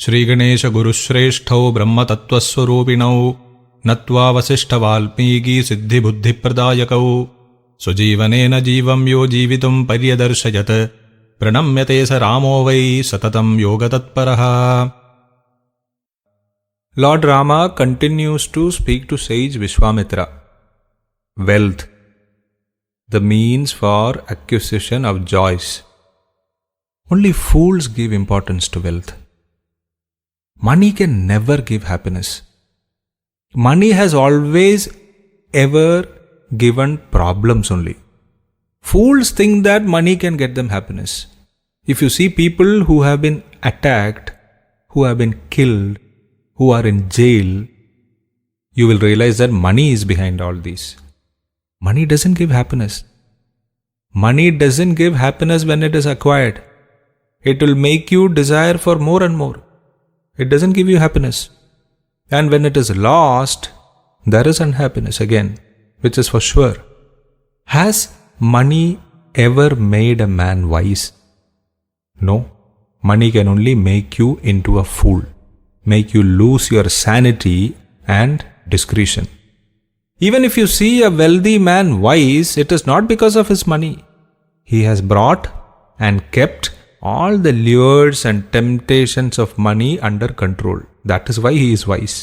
श्रीगणेश गुरुश्रेष्ठौ ब्रह्मतत्त्वस्वरूपिणौ नत्वा वसिष्ठवाल्मीकि सिद्धिबुद्धिप्रदायकौ स्वजीवनेन जीवं यो जीवितुं पर्यदर्शयत् प्रणम्यते स रामो वै सततं योगतत्परः. Lord Rama continues to speak to sage Vishwamitra. Wealth, the means for acquisition of joys. Only fools give importance to wealth. Money can never give happiness. Money has always ever given problems only. Fools think that money can get them happiness. If you see people who have been attacked, who have been killed, who are in jail, you will realize that money is behind all these. Money doesn't give happiness. Money doesn't give happiness when it is acquired. It will make you desire for more and more. It doesn't give you happiness. And when it is lost, there is unhappiness again, which is for sure. Has money ever made a man wise? No. Money can only make you into a fool, make you lose your sanity and discretion. Even if you see a wealthy man wise, it is not because of his money. He has brought and kept all the lures and temptations of money under control. That is why he is wise.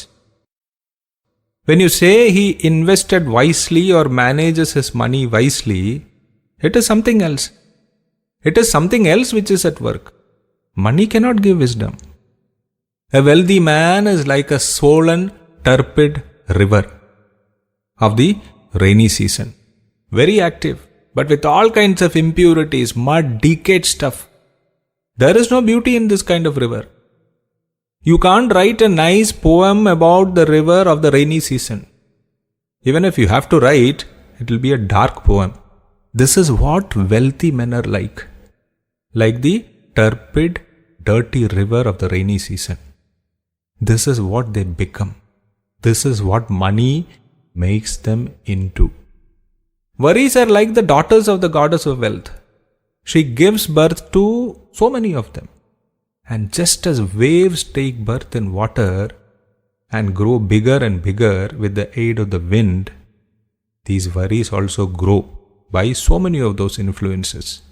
When you say he invested wisely or manages his money wisely, it is something else. It is something else which is at work. Money cannot give wisdom. A wealthy man is like a swollen, turbid river of the rainy season. Very active, but with all kinds of impurities, mud, decayed stuff. There is no beauty in this kind of river. You can't write a nice poem about the river of the rainy season. Even if you have to write, it will be a dark poem. This is what wealthy men are like the turbid, dirty river of the rainy season. This is what they become. This is what money makes them into. Worries are like the daughters of the goddess of wealth. She gives birth to so many of them. And just as waves take birth in water and grow bigger and bigger with the aid of the wind, these worries also grow by so many of those influences.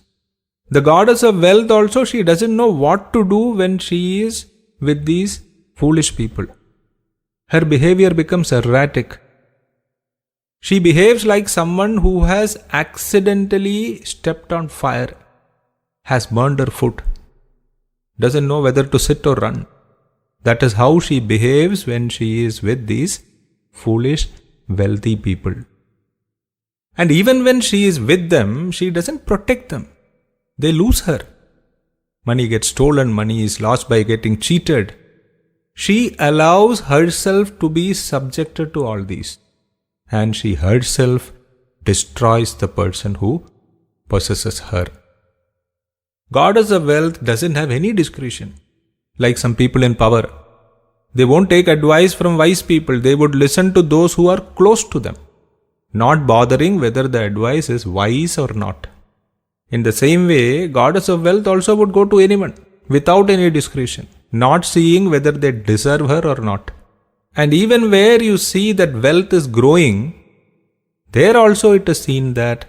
The goddess of wealth also, she doesn't know what to do when she is with these foolish people. Her behavior becomes erratic. She behaves like someone who has accidentally stepped on fire, has burned her foot, doesn't know whether to sit or run. That is how she behaves when she is with these foolish, wealthy people. And even when she is with them, she doesn't protect them. They lose her. Money gets stolen, money is lost by getting cheated. She allows herself to be subjected to all these. And she herself destroys the person who possesses her. Goddess of wealth doesn't have any discretion. Like some people in power, they won't take advice from wise people. They would listen to those who are close to them, not bothering whether the advice is wise or not. In the same way, goddess of wealth also would go to anyone without any discretion, not seeing whether they deserve her or not. And even where you see that wealth is growing, there also it is seen that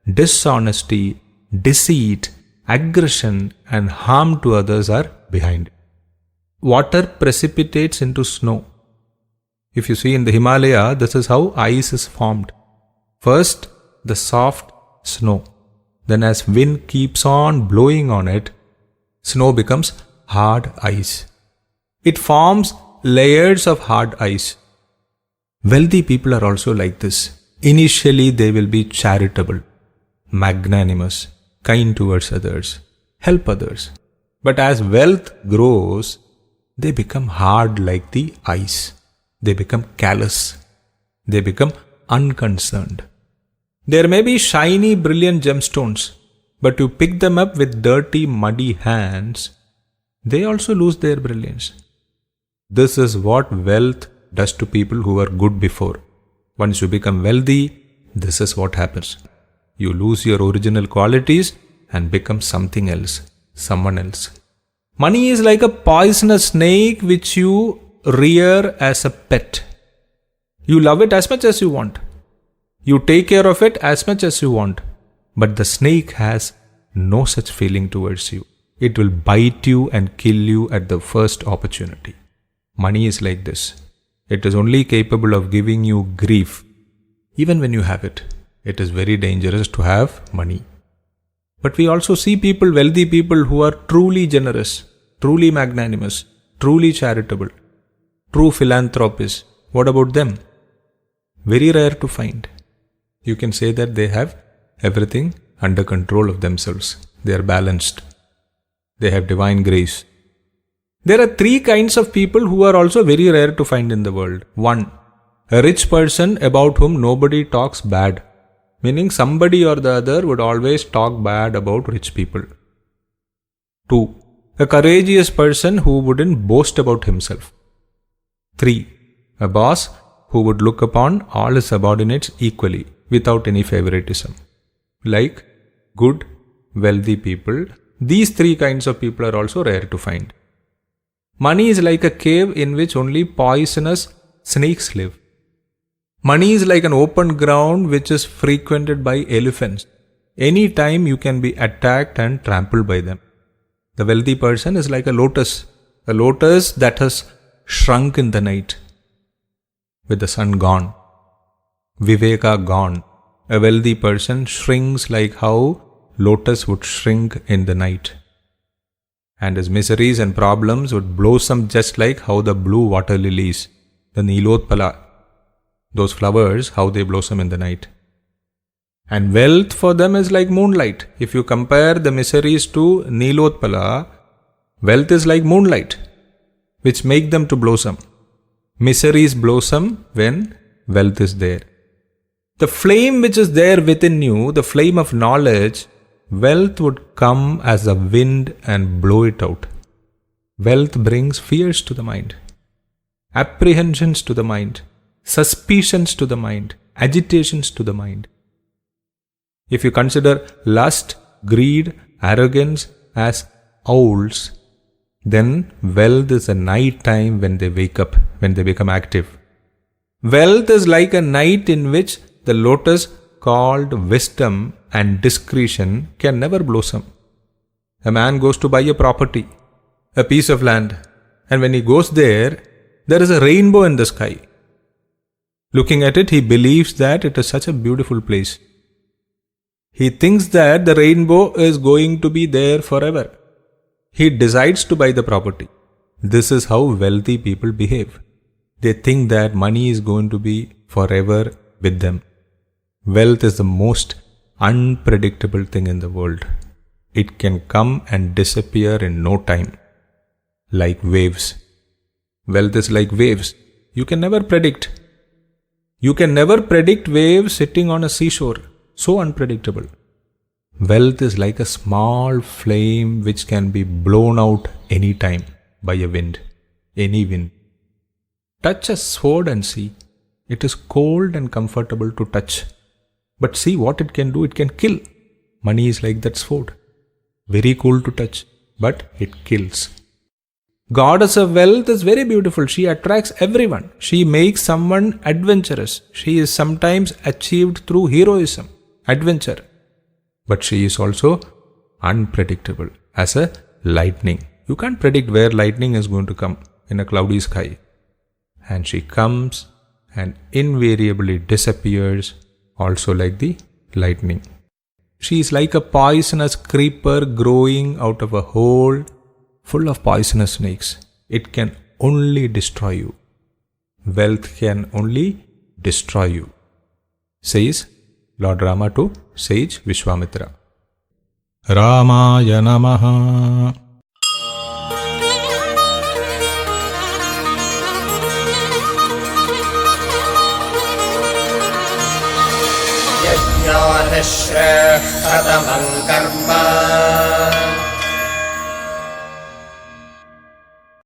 dishonesty, deceit, aggression and harm to others are behind it. Water precipitates into snow. If you see in the Himalaya, this is how ice is formed. First, the soft snow. Then as wind keeps on blowing on it, snow becomes hard ice. It forms layers of hard ice. Wealthy people are also like this. Initially, they will be charitable, magnanimous, kind towards others, help others. But as wealth grows, they become hard like the ice. They become callous. They become unconcerned. There may be shiny, brilliant gemstones, but you pick them up with dirty, muddy hands, they also lose their brilliance. This is what wealth does to people who were good before. Once you become wealthy, this is what happens. You lose your original qualities and become something else, someone else. Money is like a poisonous snake which you rear as a pet. You love it as much as you want. You take care of it as much as you want. But the snake has no such feeling towards you. It will bite you and kill you at the first opportunity. Money is like this. It is only capable of giving you grief. Even when you have it, it is very dangerous to have money. But we also see people, wealthy people who are truly generous, truly magnanimous, truly charitable, true philanthropists. What about them? Very rare to find. You can say that they have everything under control of themselves. They are balanced. They have divine grace. There are three kinds of people who are also very rare to find in the world. 1. A rich person about whom nobody talks bad. Meaning somebody or the other would always talk bad about rich people. 2. A courageous person who wouldn't boast about himself. 3. A boss who would look upon all his subordinates equally without any favoritism. Like good, wealthy people, these three kinds of people are also rare to find. Money is like a cave in which only poisonous snakes live. Money is like an open ground which is frequented by elephants. Any time you can be attacked and trampled by them. The wealthy person is like a lotus that has shrunk in the night with the sun gone. Viveka gone. A wealthy person shrinks like how lotus would shrink in the night. And his miseries and problems would blossom just like how the blue water lilies, the Nilotpala, those flowers, how they blossom in the night. And wealth for them is like moonlight. If you compare the miseries to Nilotpala, wealth is like moonlight, which make them to blossom. Miseries blossom when wealth is there. The flame which is there within you, the flame of knowledge, wealth would come as a wind and blow it out. Wealth brings fears to the mind, apprehensions to the mind, suspicions to the mind, agitations to the mind. If you consider lust, greed, arrogance as owls, then wealth is a night time when they wake up, when they become active. Wealth is like a night in which the lotus called wisdom and discretion can never blossom. A man goes to buy a property, a piece of land, and when he goes there is a rainbow in the sky. Looking at it, he believes that it is such a beautiful place. He thinks that the rainbow is going to be there forever. He decides to buy the property. This is how wealthy people behave. They think that money is going to be forever with them. Wealth is the most unpredictable thing in the world. It can come and disappear in no time. Like waves. Wealth is like waves. You can never predict. You can never predict waves sitting on a seashore. So unpredictable. Wealth is like a small flame which can be blown out any time by a wind. Any wind. Touch a sword and see. It is cold and comfortable to touch. But see what it can do. It can kill. Money is like that sword. Very cool to touch. But it kills. Goddess of wealth is very beautiful. She attracts everyone. She makes someone adventurous. She is sometimes achieved through heroism, adventure. But she is also unpredictable as a lightning. You can't predict where lightning is going to come in a cloudy sky. And she comes and invariably disappears also like the lightning. She is like a poisonous creeper growing out of a hole full of poisonous snakes. It can only destroy you. Wealth can only destroy you, says Lord Rama to sage Vishwamitra. Ramaya Namaha. Yajnana Shreya Kadamam Karma